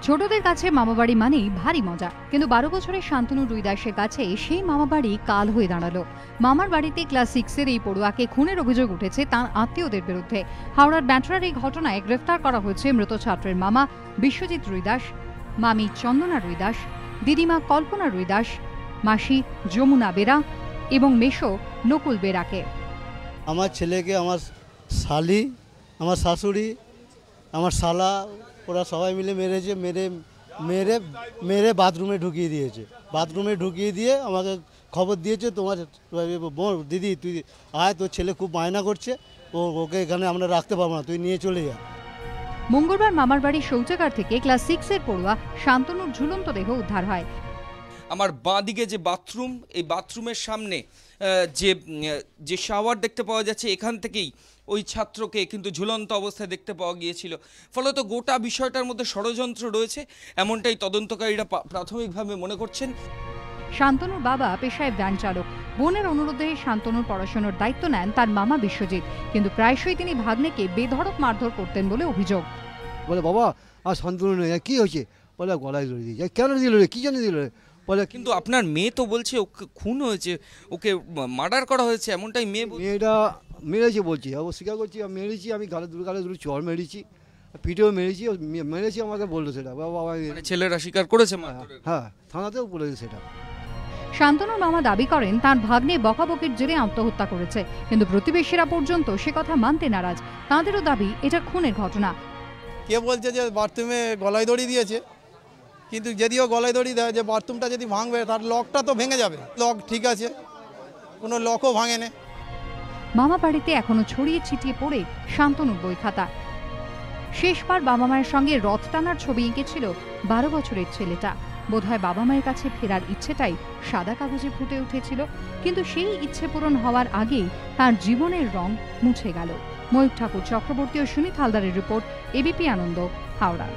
ছোটদের কাছে মামাবাড়ি মানেই ভারী মজা, কিন্তু 12 বছরের শান্তনু রুইদাসের কাছে সেই মামাবাড়ি কাল হয়ে দাঁড়ালো। মামার বাড়িতে ক্লাস 6-এর এই পড়ুয়াকে খুনের অভিযোগ উঠেছে তাঁর আত্মীয়দের বিরুদ্ধে। হাওড়ার ব্যাটরার এই ঘটনায় গ্রেফতার করা হয়েছে মৃত ছাত্রের মামা বিশ্বজিৎ রুইদাস, মামি চন্দনা রুইদাস, দিদিমা কল্পনা রুইদাস, মাসি যমুনা বেরা এবং মেশো নকুল বেরাকে। আমার ছেলেকে আমার শালি, আমার শাশুড়ি, আমার শালা, ওরা সবাই মিলে মেরেছে। মেরে বাথরুমে ঢুকিয়ে দিয়েছে। বাথরুমে ঢুকিয়ে দিয়ে আমাকে খবর দিয়েছে, তোমার দিদি তুই আয়, তোর ছেলে খুব বায়না করছে, ওকে এখানে আমরা রাখতে পারবো না, তুই নিয়ে চলে যা। মঙ্গলবার মামার বাড়ির শৌচাগার থেকে ক্লাস 6-এর পড়ুয়া শান্তনুর ঝুলন্ত দেহ উদ্ধার হয়। আমার বাঁ দিকে যে বাথরুম, এই বাথরুমের সামনে যে শাওয়ার দেখতে পাওয়া যাচ্ছে, এখান থেকেই ওই ছাত্রকে কিন্তু ঝুলন্ত অবস্থায় দেখতে পাওয়া গিয়েছিল। ফলত গোটা বিষয়টার মধ্যে ষড়যন্ত্র রয়েছে, এমনটাই তদন্তকারীরা প্রাথমিকভাবে মনে করছেন। শান্তনুর বাবা পেশায় ভ্যান চালক। বোনের অনুরোধে শান্তনুর পড়াশোনার দায়িত্ব নেন তার মামা বিশ্বজিৎ, কিন্তু প্রায়শই তিনি ভাগ্নেকে বেধড়ক মারধর করতেন বলে অভিযোগ। বলে বাবা আর শান্তনু নেই, কি হয়েছে? বলে গলায় ধরে দিয়েছে। কেন দিল রে, কি জানি দিল রে? বলে কিন্তু আপনার মেয়ে তো বলছে ওকে খুন হয়েছে, ওকে মার্ডার করা হয়েছে, এমনটাই মেয়েটা মেরেছে বলছি, স্বীকার করছি আমি মেরেছি, আমি গালে দুটো চর মেরেছি, পিঠেও মেরেছি আমাকে বললো সেটা। বাবা ছেলেরা স্বীকার করেছে? হ্যাঁ, থানাতেও বলেছে সেটা। শান্তনুর মামা দাবি করেন তার ভাগ্নে বকাবকির জেরে আত্মহত্যা করেছে, কিন্তু প্রতিবেশীরা পর্যন্ত সে কথা মানতে নারাজ। তাঁদেরও দাবি এটা খুনের ঘটনা। কে বলছে যে বাথরুমে গলায় দড়ি দিয়েছে, কিন্তু যদিও গলায় দড়ি দেয়, যে বাথরুমটা যদি ভাঙবে তার লকটা তো ভেঙে যাবে। লক ঠিক আছে, কোনো লকও ভাঙে না। মামা বাড়িতে এখনো ছড়িয়ে ছিটিয়ে পড়ে শান্তনুর বই খাতা। শেষবার বাবা মায়ের সঙ্গে রথ টানার ছবি এঁকেছিল 12 বছরের ছেলেটা। বোধহয় বাবা মায়ের কাছে ফেরার ইচ্ছেটাই সাদা কাগজে ফুটে উঠেছিল, কিন্তু সেই ইচ্ছে পূরণ হওয়ার আগেই তার জীবনের রং মুছে গেল। ময়ূর ঠাকুর চক্রবর্তী ও সুনীত হালদারের রিপোর্ট, এবিপি আনন্দ, হাওড়া।